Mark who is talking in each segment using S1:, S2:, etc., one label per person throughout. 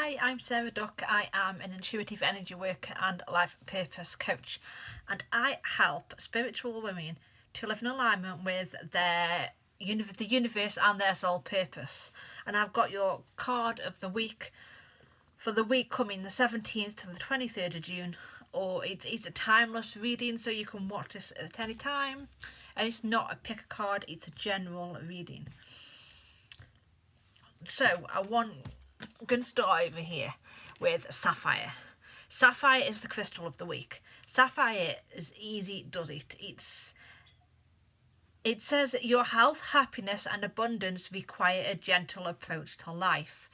S1: Hi, I'm Sarah Duck. I am an intuitive energy worker and life purpose coach, and I help spiritual women to live in alignment with the universe and their soul purpose. And I've got your card of the week for the week coming the 17th to the 23rd of June, or it's a timeless reading, so you can watch this at any time, and it's not a pick a card, it's a general reading. So I'm going to start over here with sapphire. Sapphire is the crystal of the week. Sapphire is easy, does it? It says that your health, happiness and abundance require a gentle approach to life.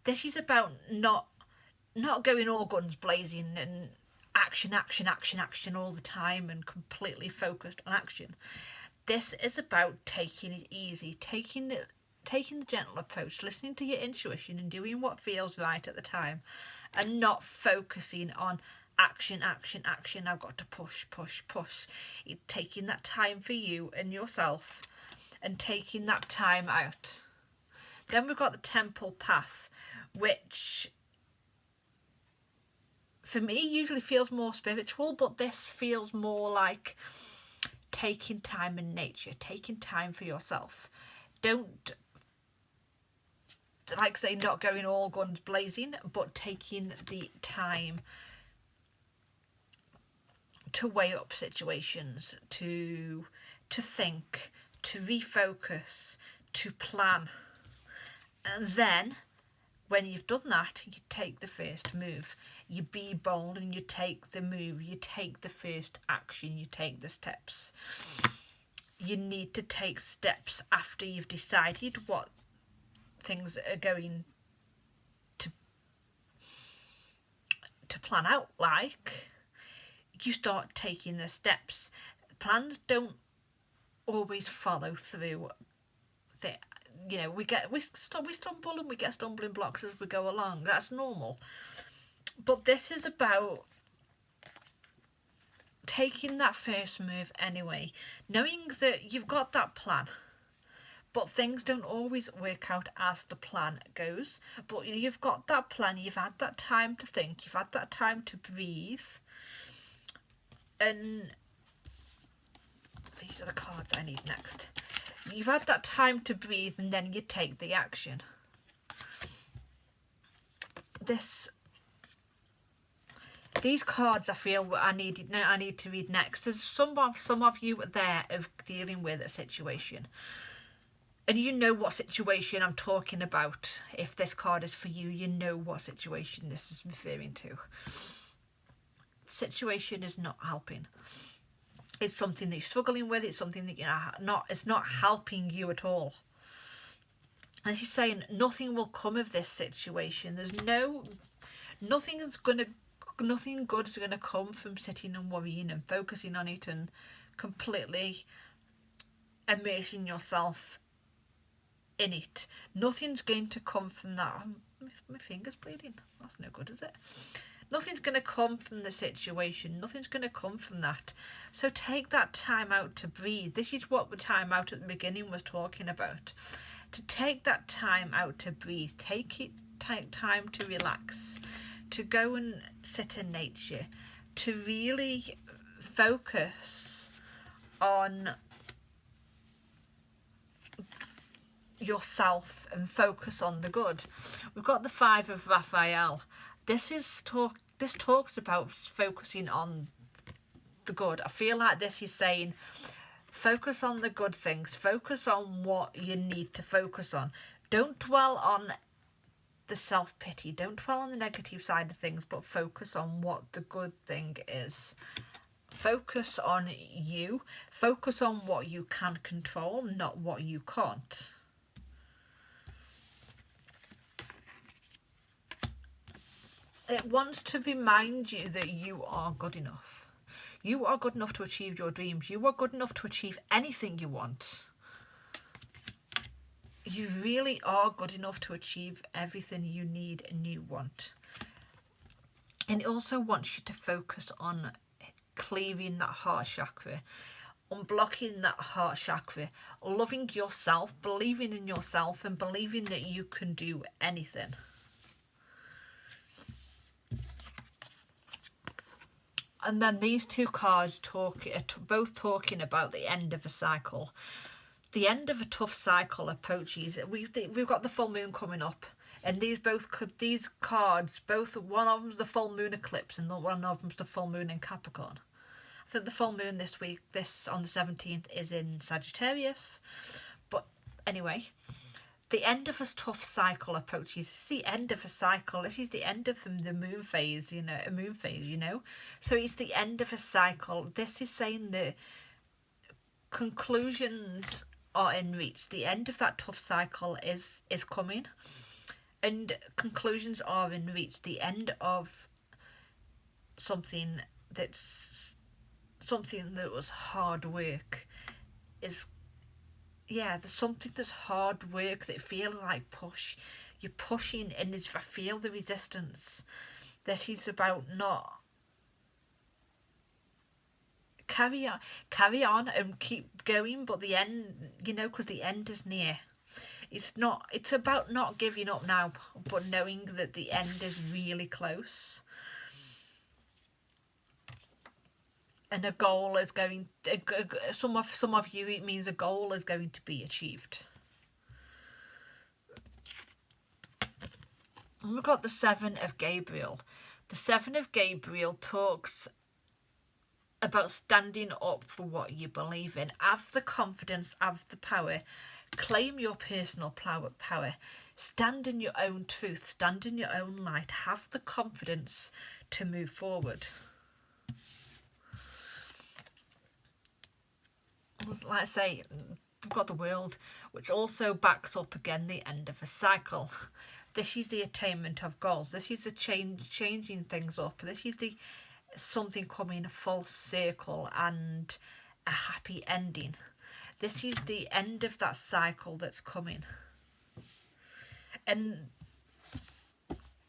S1: This is about not going all guns blazing and action all the time and completely focused on action. This is about taking it easy, taking the gentle approach, listening to your intuition and doing what feels right at the time, and not focusing on action. I've got to push. It's taking that time for you and yourself and taking that time out. Then we've got the temple path, which for me usually feels more spiritual, but this feels more like taking time in nature, taking time for yourself. Don't, like say, not going all guns blazing, but taking the time to weigh up situations, to think, to refocus, to plan. And then when you've done that, you take the first move. You be bold and you take the move. You take the first action. You take the steps. You need to take steps after you've decided what things are going to plan out like. You start taking the steps. Plans don't always follow through. We stumble and we get stumbling blocks as we go along. That's normal. But this is about taking that first move anyway, knowing that you've got that plan, but things don't always work out as the plan goes. But you've got that plan, you've had that time to think, you've had that time to breathe, and these are the cards I need next. You've had that time to breathe, and then you take the action. These cards I feel I need to read next. There's some of you there of dealing with a situation, and you know what situation I'm talking about. If this card is for you, you know what situation this is referring to. The situation is not helping. It's something that you're struggling with. It's something that it's not helping you at all. And she's saying nothing will come of this situation. There's nothing good is gonna come from sitting and worrying and focusing on it and completely immersing yourself in it. Nothing's going to come from that. My finger's bleeding. That's no good, is it? Nothing's going to come from the situation. Nothing's going to come from that. So take that time out to breathe. This is what the time out at the beginning was talking about. To take that time out to breathe. Take time to relax. To go and sit in nature. To really focus on yourself and focus on the good. We've got the Five of Raphael. This talks about focusing on the good. I feel like this is saying focus on the good things. Focus on what you need to focus on. Don't dwell on the self-pity. Don't dwell on the negative side of things, but focus on what the good thing is. Focus on you. Focus on what you can control, not what you can't. It wants to remind you that you are good enough. You are good enough to achieve your dreams. You are good enough to achieve anything you want. You really are good enough to achieve everything you need and you want. And it also wants you to focus on clearing that heart chakra, unblocking that heart chakra, loving yourself, believing in yourself and believing that you can do anything. And then these two cards both talking about the end of a cycle. The end of a tough cycle approaches. We've got the full moon coming up, and these cards, both one of them's the full moon eclipse, and one of them's the full moon in Capricorn. I think the full moon this week, on the 17th, is in Sagittarius. But anyway, the end of a tough cycle approaches. It's the end of a cycle. This is the end of the moon phase, a moon phase, So it's the end of a cycle. This is saying the conclusions are in reach. The end of that tough cycle is coming. And conclusions are in reach. The end of something that was hard work is, there's something that's hard work that feels like you're pushing, and I feel the resistance. That is about not carry on and keep going, but the end, because the end is near. It's about not giving up now, but knowing that the end is really close. And a goal is some of you, it means a goal is going to be achieved. And we've got the Seven of Gabriel. The Seven of Gabriel talks about standing up for what you believe in. Have the confidence, have the power. Claim your personal power. Stand in your own truth. Stand in your own light. Have the confidence to move forward. Like I say, we've got the World, which also backs up again the end of a cycle. This is the attainment of goals. This is the changing things up. This is the something coming full circle and a happy ending. This is the end of that cycle that's coming. And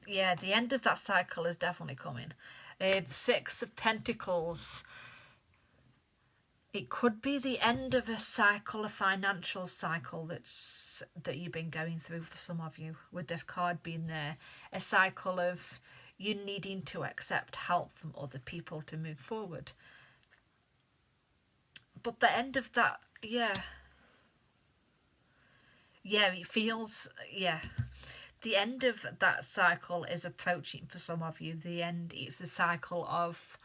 S1: the end of that cycle is definitely coming. The Six of Pentacles. It could be the end of a cycle, a financial cycle that you've been going through for some of you, with this card being there. A cycle of you needing to accept help from other people to move forward. But the end of that, it feels, the end of that cycle is approaching for some of you. The end, it's the cycle of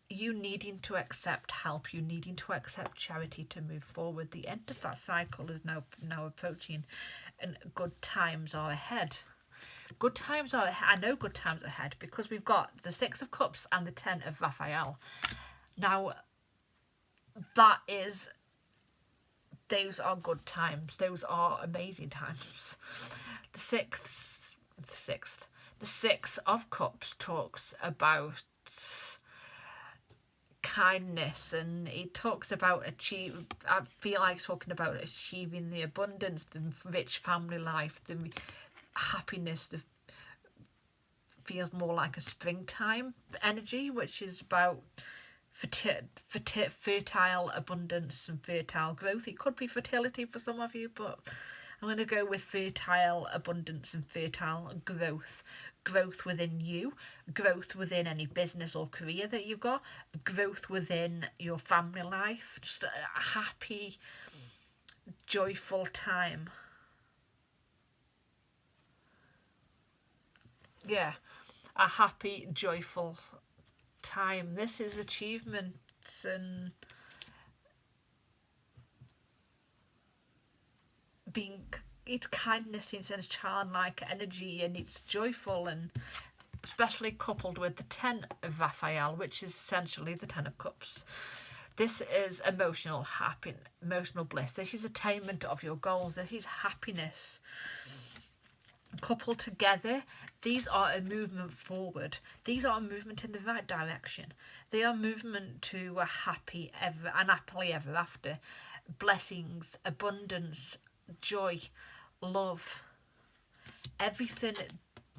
S1: you needing to accept help, you needing to accept charity to move forward. The end of that cycle is now approaching, and good times are ahead. Good times are ahead. I know good times are ahead because we've got the Six of Cups and the Ten of Raphael. Now, those are good times. Those are amazing times. The Six of Cups talks about kindness, and he talks about I feel like talking about achieving the abundance, the rich family life, the happiness, the feels more like a springtime energy, which is about fertile abundance and fertile growth. It could be fertility for some of you, but I'm going to go with fertile abundance and fertile growth. Growth within you, growth within any business or career that you've got, growth within your family life. Just a happy, joyful time. A happy, joyful time. This is achievements and it's kindness, it's a childlike energy, and it's joyful, and especially coupled with the Ten of Raphael, which is essentially the Ten of Cups. This is emotional bliss. This is attainment of your goals. This is happiness. Coupled together, these are a movement forward. These are a movement in the right direction. They are movement to a happily ever after. Blessings, abundance, joy, love, everything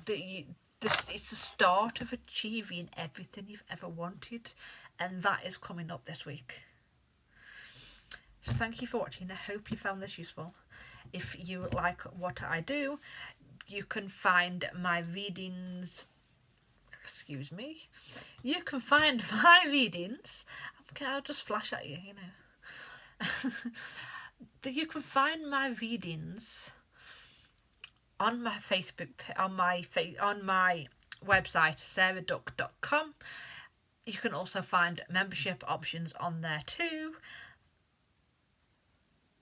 S1: it's the start of achieving everything you've ever wanted, and that is coming up this week. So thank you for watching. I hope you found this useful. If you like what I do, you can find my readings excuse me, you can find my readings. I'll just flash at you, you know. You can find my readings on my Facebook, on my website, sarahduck.com. You can also find membership options on there too.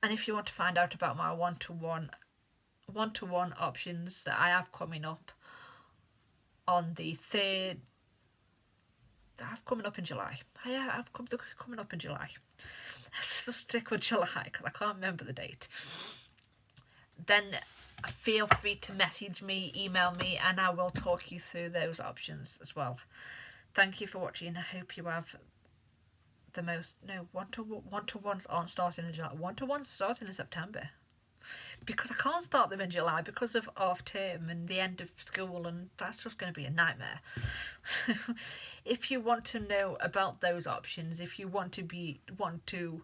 S1: And if you want to find out about my one-to-one options that I have coming up on the 3rd, coming up in July. I've coming up in July. Let's just stick with July because I can't remember the date. Then feel free to message me, email me, and I will talk you through those options as well. Thank you for watching. I hope you have the most... No, one-to-ones aren't starting in July. One-to-ones starting in September. Because I can't start them in July because of half term and the end of school, and that's just going to be a nightmare. If you want to know about those options, if you want to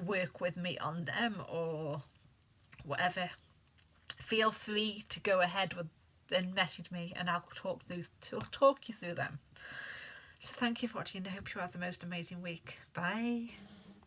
S1: work with me on them or whatever, feel free to go ahead and message me, and I'll talk you through them. So thank you for watching. I hope you have the most amazing week. Bye.